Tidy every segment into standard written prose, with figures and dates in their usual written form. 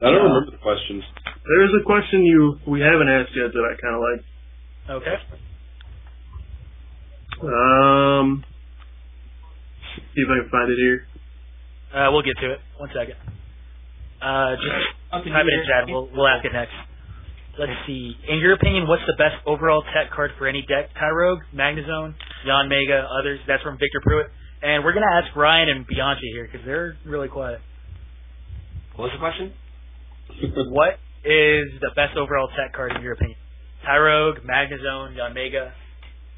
I don't remember the questions. There's a question we haven't asked yet that I kind of like. Okay. See if I can find it here. We'll get to it. 1 second. Just type it in chat. We'll ask it next. Let's see. In your opinion, what's the best overall tech card for any deck? Tyrogue, Magnezone, Yanmega, others. That's from Victor Pruitt. And we're going to ask Ryan and Bianchi here because they're really quiet. What was the question? What is the best overall tech card in your opinion? Tyrogue, Magnezone, Yanmega,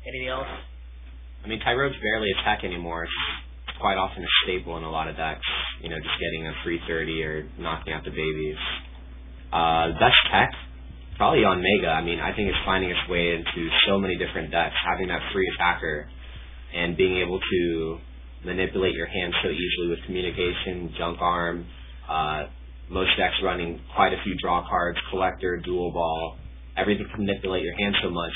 anything else? I mean, Tyrogue's barely a tech anymore. It's quite often a staple in a lot of decks. You know, just getting a free 30 or knocking out the babies. Best tech? Probably Yanmega. I mean, I think it's finding its way into so many different decks, having that free attacker, and being able to manipulate your hand so easily with communication, junk arm, most decks running quite a few draw cards, collector, dual ball, everything can manipulate your hand so much,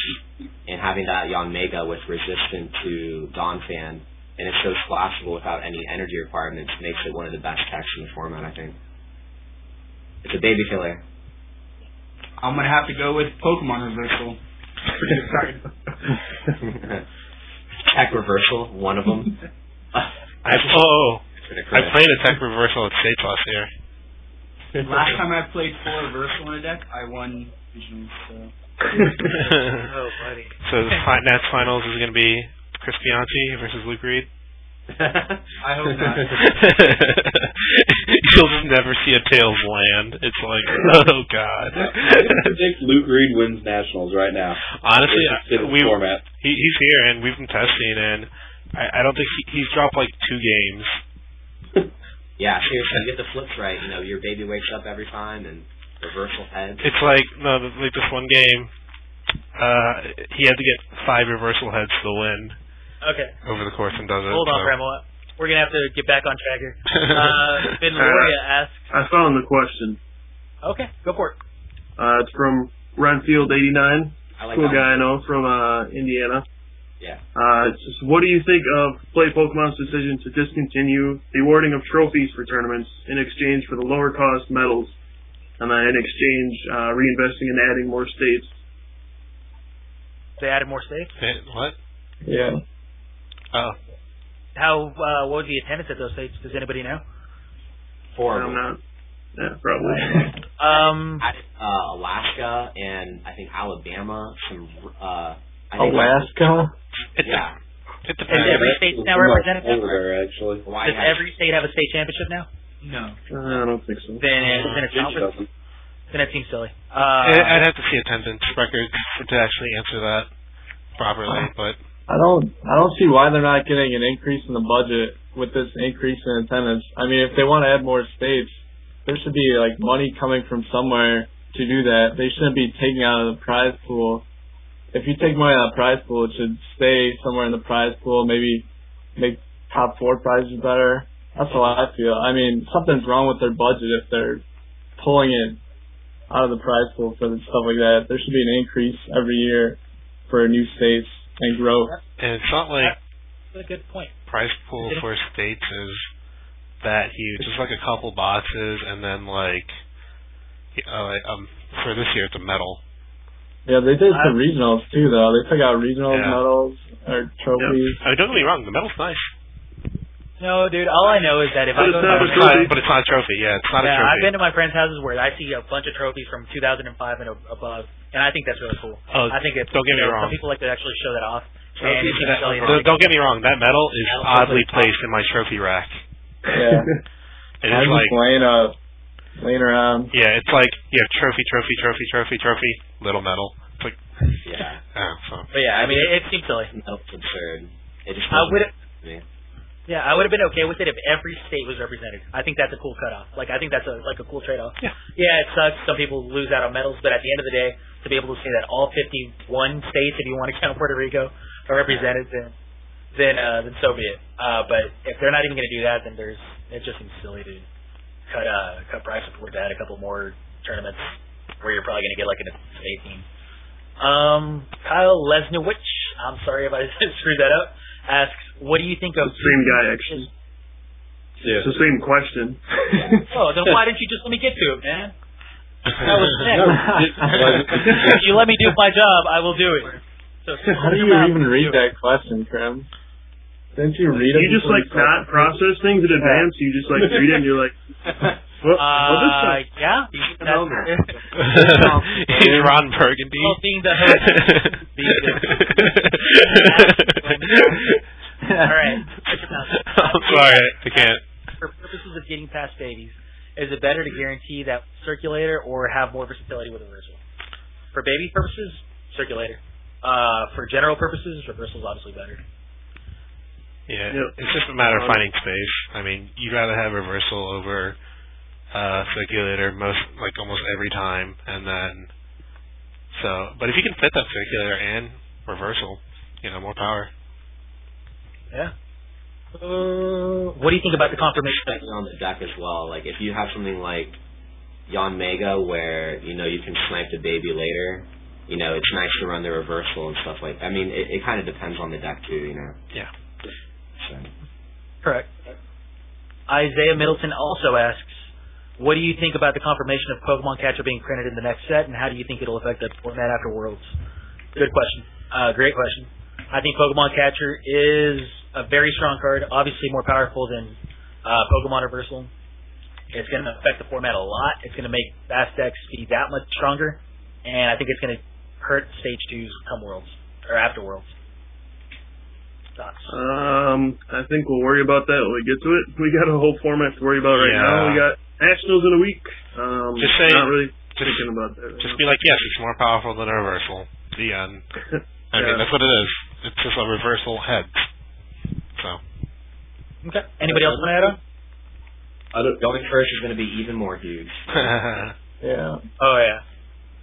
and having that Yanmega with resistant to Donphan, and it's so splashable without any energy requirements, makes it one of the best techs in the format, I think. It's a baby killer. I'm going to have to go with Pokemon Reversal. Tech Reversal, one of them. I played a Tech Reversal at States last year. Last time I played full Reversal in a deck, I won regionals, so... Oh, buddy. So the Nats Finals is going to be Chris Bianchi versus Luke Reed? I hope not. You'll just never see a tails land. It's like, oh god. I think Luke Reed wins nationals right now. Honestly, he's here and we've been testing, and I don't think he's dropped like 2 games. Yeah, seriously, you get the flips right. You know, your baby wakes up every time and reversal heads. It's like like this one game. He had to get 5 reversal heads to win. Okay. Over the course and does it. Hold on, Premo. We're going to have to get back on track here. Ben Loria asks... I found the question. Okay, go for it. It's from Renfield89. Like cool guy I know from Indiana. Yeah. It's just, what do you think of Play Pokemon's decision to discontinue the awarding of trophies for tournaments in exchange for the lower cost medals, and then in exchange reinvesting and adding more states? They added more states? What? Yeah. Oh. What was the attendance at those states? Does anybody know? Horrible. I'm not. Yeah, probably. Alaska and I think Alabama. Alaska? Yeah. Is every state now represented? Actually. Does every state have a state championship now? No. I don't think so. Then it seems silly. I'd have to see attendance records to actually answer that properly, but I don't see why they're not getting an increase in the budget with this increase in attendance. I mean, if they want to add more states, there should be like money coming from somewhere to do that. They shouldn't be taking out of the prize pool. If you take money out of the prize pool, it should stay somewhere in the prize pool. Maybe make top 4 prizes better. That's how I feel. I mean, something's wrong with their budget if they're pulling it out of the prize pool for stuff like that. There should be an increase every year for new states and growth. And it's not like that's a good point. Prize pool for states is that huge. It's like a couple boxes, and then like for this year it's a medal. Yeah, they did some regionals too, though. They took out regionals, medals, or trophies. Yeah. I mean, don't get me wrong, the medal's nice. No, dude. All I know is that if I go but it's not a trophy. Yeah, it's not a trophy. I've been to my friends' houses where I see a bunch of trophies from 2005 and above, and I think that's really cool. Oh, I think it's, don't get me wrong. Some people like to actually show that off. Don't get me wrong. That medal is oddly placed in my trophy rack. Yeah, it is like laying around. Yeah, it's like you have trophy, little medal. It's like yeah. But yeah, I mean, it seems silly. That's absurd. It just Yeah, I would have been okay with it if every state was represented. I think that's a cool cutoff. Like, I think that's a cool trade-off. Yeah. Yeah, it sucks. Some people lose out on medals, but at the end of the day, to be able to say that all 51 states, if you want to count Puerto Rico, are represented, then so be it. But if they're not even going to do that, then it just seems silly to cut price support to add a couple more tournaments where you're probably going to get like a state team. Kyle Lesniewicz, I'm sorry if I screwed that up, asks, what do you think of... Same guy, actually. Yeah. It's the same question. Oh, then why didn't you just let me get to it, man? That was No, if you let me do my job, I will do it. So How do you even read that question, Krem? Didn't you read it? You just like not process things in advance. You just like read it and you're like, yeah. He's Ron Burgundy. Well, being the host. All right. I'm sorry, I can't. For purposes of getting past babies, is it better to guarantee that circulator or have more versatility with reversal? For baby purposes, circulator. For general purposes, reversal is obviously better. Yeah, it's just a matter of finding space. I mean, you'd rather have reversal over circulator almost every time, and then but if you can fit that circulator and reversal, more power. Yeah. What do you think about the confirmation on the deck as well? Like if you have something like Yon Mega where you can snipe the baby later, it's nice to run the reversal and stuff like that. I mean, it kind of depends on the deck too, Yeah. So. Correct. Isaiah Middleton also asks, what do you think about the confirmation of Pokemon Catcher being printed in the next set, and how do you think it'll affect the format after Worlds? Good question. Great question. I think Pokemon Catcher is a very strong card, obviously more powerful than Pokemon Reversal. It's going to affect the format a lot. It's going to make fast decks be that much stronger, and I think it's going to hurt Stage 2s come Worlds, or after Worlds. Thoughts? I think we'll worry about that when we get to it. We got a whole format to worry about right now. We got Nationals in a week. Just say, not really thinking about that. Just be like, yes, it's more powerful than a reversal. The end. I mean, that's what it is. It's just a reversal head. So. Okay. Anybody else want to add on? Going first is going to be even more huge. Yeah. Oh, yeah.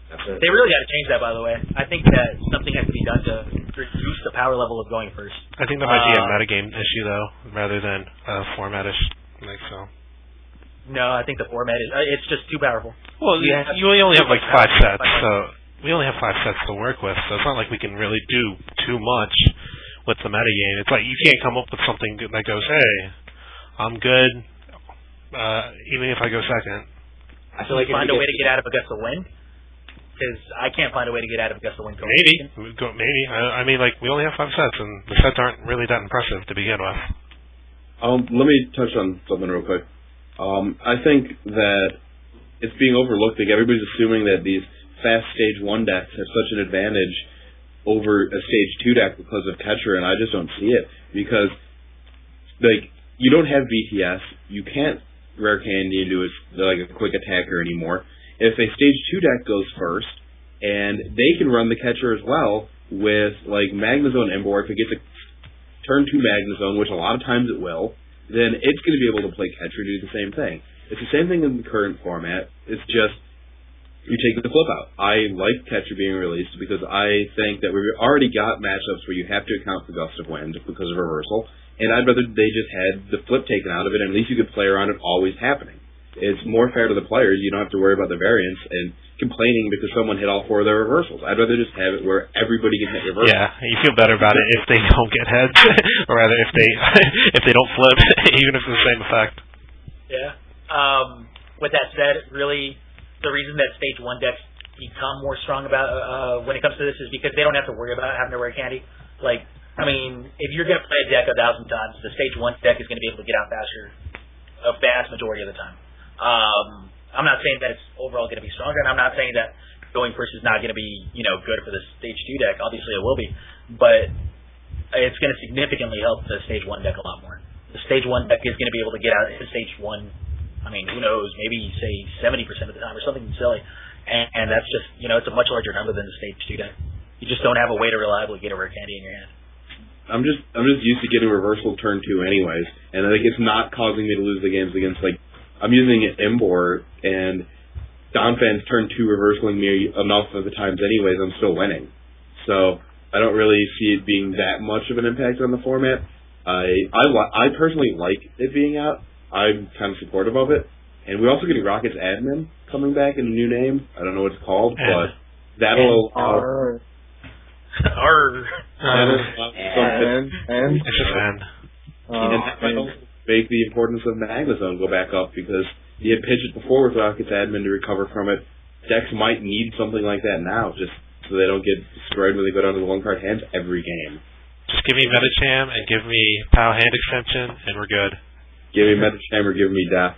That's it. They really got to change that, by the way. I think that something has to be done to reduce the power level of going first. I think that might be a metagame issue, though, rather than a format issue. So. No, I think the format is it's just too powerful. Well, you only have like 5 sets, so we only have 5 sets to work with, so it's not like we can really do too much with the metagame. It's like you can't come up with something that goes, hey, I'm good, even if I go second. I feel like find a way to get out of Augusta Wind? Because I can't find a way to get out of Augusta Wind. Maybe. I mean, like, we only have 5 sets, and the sets aren't really that impressive to begin with. Let me touch on something real quick. I think that it's being overlooked. Like everybody's assuming that these fast Stage 1 decks have such an advantage over a Stage 2 deck because of Catcher, and I just don't see it. Because, like, you don't have BTS, you can't Rare Candy into a quick attacker anymore. If a Stage 2 deck goes first, and they can run the Catcher as well with, like, Magnezone Emboar, if it gets a turn 2 Magnezone, which a lot of times it will, then it's going to be able to play Catcher and do the same thing. It's the same thing in the current format. It's just you take the flip out. I like Catcher being released because I think that we've already got matchups where you have to account for Gust of Wind because of reversal, and I'd rather they just had the flip taken out of it, and at least you could play around it always happening. It's more fair to the players. You don't have to worry about the variance and complaining because someone hit all 4 of their reversals. I'd rather just have it where everybody can hit reversals. Yeah, you feel better about it if they don't get heads, or rather if they don't flip, even if it's the same effect. Yeah. With that said, really, the reason that Stage 1 decks become more strong about when it comes to this is because they don't have to worry about having to wear candy. Like, I mean, if you're going to play a deck 1,000 times, the Stage 1 deck is going to be able to get out faster a vast majority of the time. I'm not saying that it's overall going to be stronger, and I'm not saying that going first is not going to be, good for the Stage 2 deck. Obviously it will be, but it's going to significantly help the Stage 1 deck a lot more. The Stage 1 deck is going to be able to get out of Stage 1, I mean, who knows, maybe say 70% of the time or something silly, and that's just, it's a much larger number than the Stage 2 deck. You just don't have a way to reliably get a rare candy in your hand. I'm just used to getting reversal turn 2 anyways, and I think it's not causing me to lose the games against, like, I'm using Emboar, and Donphan's turn 2 reversaling me enough of the times anyways, I'm still winning. So I don't really see it being that much of an impact on the format. I personally like it being out. I'm kind of supportive of it. And we're also getting Rocket's Admin coming back in a new name. I don't know what it's called, but that'll allow... It's just N. make the importance of Magna Zone go back up, because you had pitched it before with Rocket's admin to recover from it. Decks might need something like that now, just so they don't get destroyed when they go down to the one-card hands every game. Just give me Metacham and give me POW hand extension, and we're good. Give me Metacham or give me Death.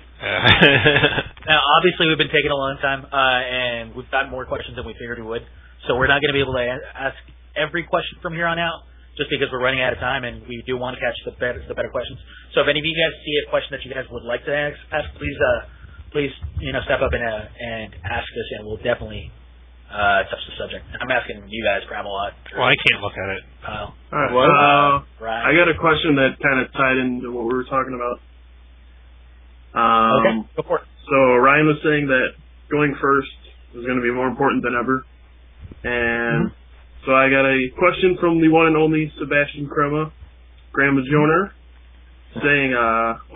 Now, obviously, we've been taking a long time, and we've got more questions than we figured we would. So we're not going to be able to ask every question from here on out, just because we're running out of time, and we do want to catch the better questions. So if any of you guys see a question that you guys would like to ask please step up and ask us, and we'll definitely touch the subject. I'm asking you guys, Graham-a-lot. Well, I can't look at it. Kyle. All right. Ryan. I got a question that kind of tied into what we were talking about. Okay, go for it. So Ryan was saying that going first is going to be more important than ever. And so I got a question from the one and only Sebastian Crema, Grandma Joner, saying,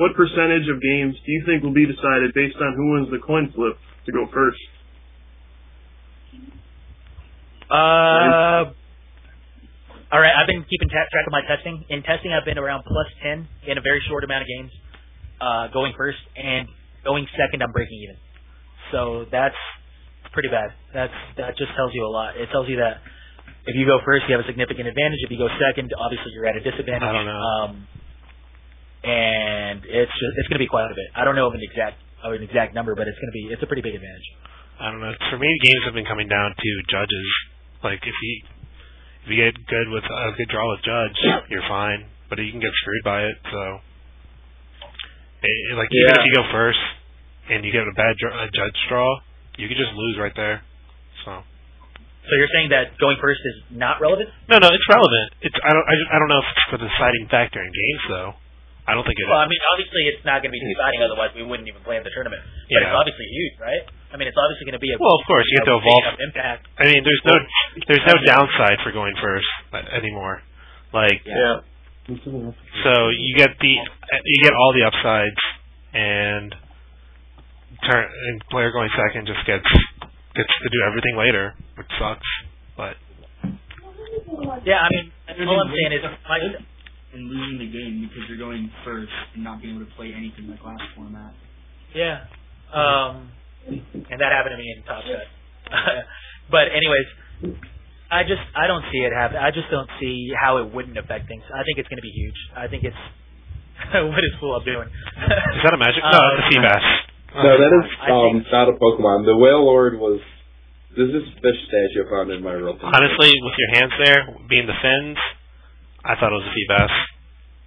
what percentage of games do you think will be decided based on who wins the coin flip to go first? All right, I've been keeping track of my testing. In testing, I've been around +10 in a very short amount of games, going first, and going second, I'm breaking even. So that's pretty bad. That just tells you a lot. It tells you that if you go first, you have a significant advantage. If you go second, obviously you're at a disadvantage. I don't know. And it's going to be quite a bit. I don't know of an exact number, but it's a pretty big advantage. I don't know. For me, games have been coming down to judges. Like if you get good with a good draw with judge, you're fine. But you can get screwed by it. So, even if you go first and you get a bad judge draw, you could just lose right there. So you're saying that going first is not relevant? No, it's relevant. I don't know if it's the deciding factor in games though. I don't think it is. Well, I mean, obviously it's not going to be deciding, otherwise we wouldn't even play in the tournament. But it's obviously huge, right? I mean, it's obviously going to be a of course you have to evolve. Impact. I mean, there's no downside for going first anymore. So you get all the upsides, and player going second just gets to do everything later, which sucks. But yeah, I mean, all I'm saying is and losing the game because you're going first and not being able to play anything like last format. Yeah. And that happened to me in Top Cut. But anyways, I don't see it happen. I just don't see how it wouldn't affect things. I think it's going to be huge. I think it's what is Fulop doing? Is that a magic? No, it's a Seabass. No, that is not a Pokemon. The Whale Lord was. This is fish statue I found in my real thing. Honestly, with your hands there, being the fins, I thought it was a Seabass.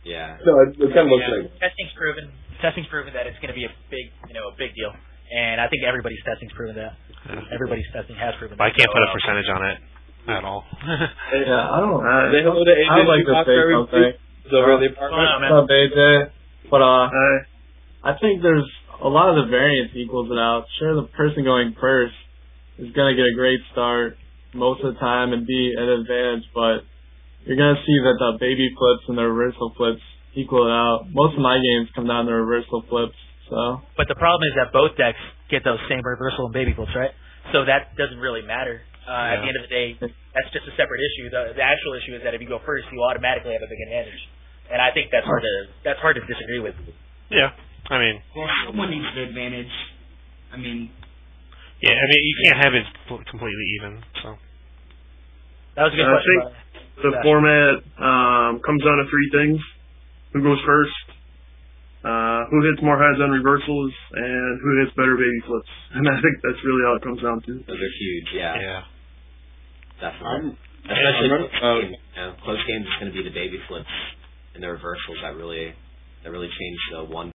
Yeah. No, it kind of looks like. Testing's proven that it's going to be a big deal, and I think everybody's testing's proven that. Everybody's testing has proven that. I can't put a percentage on it at all. Yeah, I don't. Say hello to AJ. I would like to say something. Over the apartment. What's up, AJ? But I think there's a lot of the variance equals it out. Sure, the person going first is going to get a great start most of the time and be at an advantage, but you're going to see that the baby flips and the reversal flips equal it out. Most of my games come down to reversal flips. So. But the problem is that both decks get those same reversal and baby flips, right? So that doesn't really matter. At the end of the day, that's just a separate issue. The actual issue is that if you go first, you automatically have a big advantage. And I think that's hard to disagree with. Yeah. I mean. Well, someone needs the advantage. I mean. Yeah, I mean, you can't have it completely even, so. That was a good question. The format comes down to three things: who goes first, who hits more heads on reversals, and who hits better baby flips. And I think that's really all it comes down to. Those are huge, yeah. Yeah. Definitely. Especially close games is going to be the baby flips and the reversals that really change the one